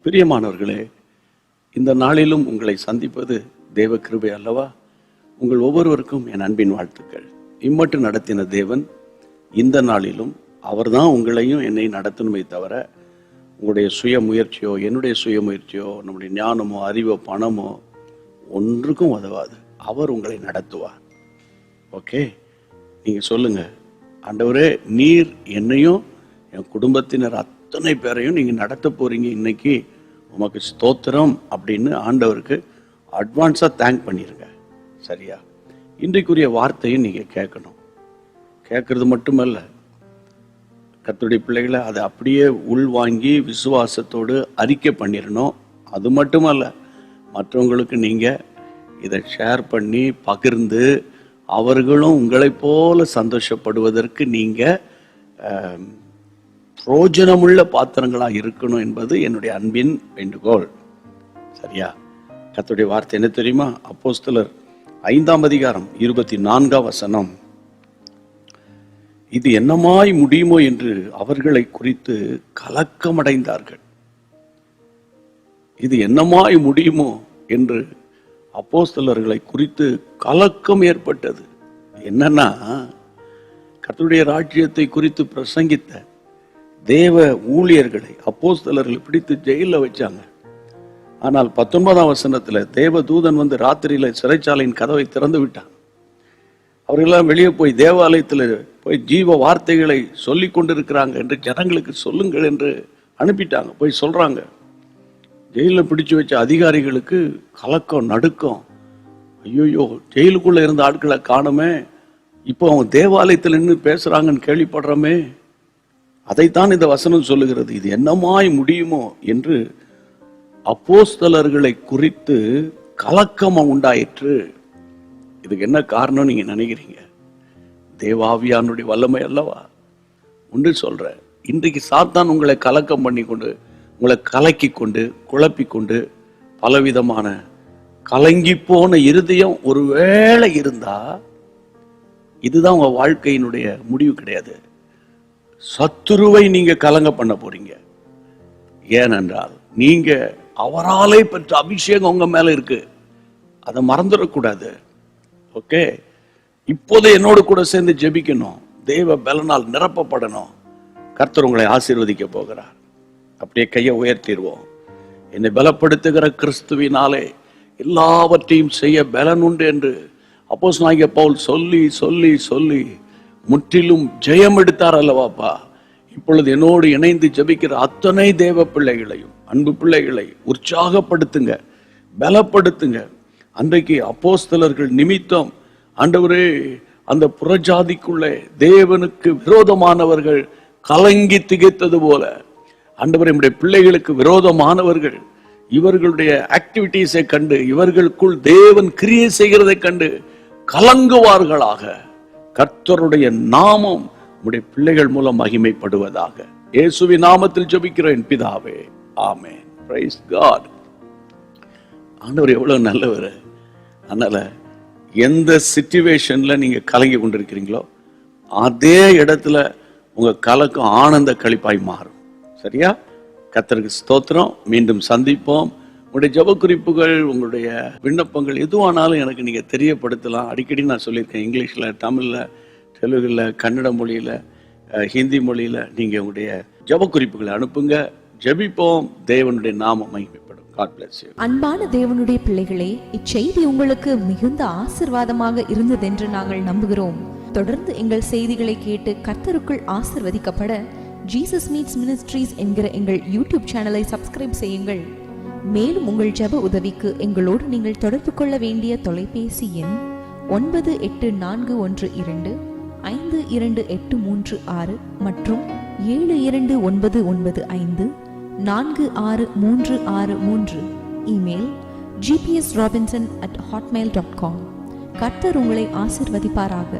பிரியமானவர்களே, இந்த நாளிலும் உங்களை சந்திப்பது தேவ கிருபை அல்லவா? உங்கள் ஒவ்வொருவருக்கும் என் அன்பின் வாழ்த்துக்கள். இம்மட்டு நடத்தின தேவன் இந்த நாளிலும் அவர்தான் உங்களையும் என்னை நடத்தணுமே தவிர உங்களுடைய சுய முயற்சியோ என்னுடைய சுய முயற்சியோ நம்முடைய ஞானமோ அறிவோ பணமோ ஒன்றுக்கும் உதவாது. அவர் உங்களை நடத்துவார். ஓகே, நீங்கள் சொல்லுங்க, ஆண்டவரே நீர் என்னையும் என் குடும்பத்தினர் அத்தனை பேரையும் நீங்கள் நடத்த போறீங்க, இன்னைக்கு உமக்கு ஸ்தோத்திரம் அப்படின்னு ஆண்டவருக்கு அட்வான்ஸாக தேங்க் பண்ணிடுங்க. சரியா? இன்றைக்குரிய வார்த்தையும் நீங்கள் கேட்கணும். கேட்கறது மட்டுமல்ல, கர்த்தருடைய பிள்ளைகளை அதை அப்படியே உள்வாங்கி விசுவாசத்தோடு அறிக்கை பண்ணிடணும். அது மட்டுமல்ல, மற்றவங்களுக்கு நீங்கள் இதை ஷேர் பண்ணி பகிர்ந்து அவர்களும் உங்களை போல சந்தோஷப்படுவதற்கு நீங்கள் பிரோஜனமுள்ள பாத்திரங்களாக இருக்கணும் என்பது என்னுடைய அன்பின் வேண்டுகோள். சரியா? கர்த்தருடைய வார்த்தை என்ன தெரியுமா? அப்போஸ்தலர் 5ஆம் அதிகாரம் 24ஆம் வசனம், இது என்னமாய் முடியுமோ என்று அவர்களை குறித்து கலக்கமடைந்தார்கள். இது என்னமாய் முடியுமோ என்று அப்போஸ்தலர்களை குறித்து கலக்கம் ஏற்பட்டது. என்னன்னா, கர்த்தருடைய ராஜ்யத்தை குறித்து பிரசங்கித்த தேவ ஊழியர்களை அப்போஸ்தலர்களை பிடித்து ஜெயிலில் வச்சாங்க. ஆனால் 19ஆம் வசனத்துல தேவ தூதன் வந்து ராத்திரியில சிறைச்சாலையின் கதவை திறந்து விட்டான். அவர்களெல்லாம் வெளியே போய் தேவாலயத்தில் போய் ஜீவ வார்த்தைகளை சொல்லி கொண்டிருக்கிறாங்க என்று ஜனங்களுக்கு சொல்லுங்கள் என்று அனுப்பிட்டாங்க. போய் சொல்றாங்க. ஜெயிலில் பிடிச்சு வச்ச அதிகாரிகளுக்கு கலக்கம், நடுக்கம். ஐயோயோ, ஜெயிலுக்குள்ள இருந்த ஆட்களை காணுமே, இப்போ அவங்க தேவாலயத்தில் நின்று பேசுறாங்கன்னு கேள்விப்படுறோமே. அதைத்தான் இந்த வசனம் சொல்லுகிறது. இது என்னமாய் முடியுமோ என்று அப்போஸ்தலர்களை குறித்து கலக்கம் உண்டாயிற்று. இதுக்கு என்ன காரணம் நீங்க நினைக்கிறீங்க? தேவாவியானுடைய வல்லமை அல்லவா? ஒன்று சொல்றேன், இன்றைக்கு சாத்தான் உங்களை கலக்கம் பண்ணி கொண்டு, உங்களை கலக்கி கொண்டு, குழப்பி கொண்டு, பலவிதமான கலங்கி போன இருதயம் ஒருவேளை இருந்தா இதுதான் உங்க வாழ்க்கையினுடைய முடிவு கிடையாது. சத்துருவை நீங்க கலங்க பண்ண போறீங்க. ஏனென்றால் நீங்க அவராலே பெற்ற அபிஷேகம் உங்க மேல இருக்கு. அதை மறந்துடக்கூடாது. ஓகே, இப்போதே என்னோடு கூட சேர்ந்து ஜெபிக்கணும். தேவ பலனால் நிரப்பப்படணும். கர்த்தர் உங்களை ஆசீர்வதிக்க போகிறார். அப்படியே கையை உயர்த்திடுவோம். என்னை பலப்படுத்துகிற கிறிஸ்துவினாலே எல்லாவற்றையும் செய்ய பலன் உண்டு என்று அப்போஸ்தலனாகிய பவுல் சொல்லி சொல்லி சொல்லி முற்றிலும் ஜெயம் எடுத்தார் அல்லவாப்பா. இப்பொழுது என்னோடு இணைந்து ஜெபிக்கிற அத்தனை தேவ பிள்ளைகளையும், அன்பு பிள்ளைகளை உற்சாகப்படுத்துங்க, பலப்படுத்துங்க. அன்றைக்கு அப்போஸ்தலர்கள் நிமித்தம் ஆண்டவரே, அந்த புறஜாதிக்குள்ளே தேவனுக்கு விரோதமானவர்கள் கலங்கி திகைத்தது போல, ஆண்டவரே, நம்முடைய பிள்ளைகளுக்கு விரோதமானவர்கள் இவர்களுடைய ஆக்டிவிட்டீஸை கண்டு, இவர்களுக்குள் தேவன் கிரியை செய்கிறதை கண்டு கலங்குவார்களாக. கர்த்தருடைய நாமம் உம்முடைய பிள்ளைகள் மூலம் மகிமைப்படுவதாக. இயேசுவின் நாமத்தில் ஜெபிக்கிறேன் பிதாவே, ஆமென். Price God. ஆண்டவர் எவ்வளவு நல்லவர். அதனால எந்த சிச்சுவேஷன்ல நீங்க கலங்கி கொண்டிருக்கிறீங்களோ அதே இடத்துல உங்க கலக்கம் ஆனந்த களிப்பாய் மாறும். சரியா? கர்த்தருக்கு ஸ்தோத்திரம். மீண்டும் சந்திப்போம். உங்களுடைய ஜெப குறிப்புகள், உங்களுடைய விண்ணப்பங்கள் எதுவானாலும் எனக்கு நீங்க தெரியப்படுத்தலாம். அடிக்கடி நான் சொல்லியிருக்கேன், இங்கிலீஷ்ல, தமிழ்ல, தெலுங்குல, கன்னட மொழியில, ஹிந்தி மொழியில நீங்க உங்களுடைய ஜெப குறிப்புகளை அனுப்புங்க. ஜெபிப்போம். தேவனுடைய நாமம் மகிமைப்படும். God bless you. அன்பான தேவனுடைய பிள்ளைகளே, இச்செய்தி உங்களுக்கு மிகுந்த ஆசீர்வாதமாக இருந்ததென்று நாங்கள் நம்புகிறோம். தொடர்ந்து எங்கள் செய்திகளை கேட்டு கர்த்தருக்குள் ஆசீர்வதிக்கப்பட ஜீசஸ் மீட்ஸ் மினிஸ்ட்ரீஸ் என்கிற எங்கள் யூடியூப் சேனலை சப்ஸ்கிரைப் செய்யுங்கள். மேலும் உங்கள் ஜெப உதவிக்கு எங்களோடு நீங்கள் தொடர்பு கொள்ள வேண்டிய தொலைபேசி எண் 9842252836 மற்றும் 7299546363. Email gpsrobinson@hotmail.com. கர்த்தர் உங்களை ஆசீர்வதிப்பாராக.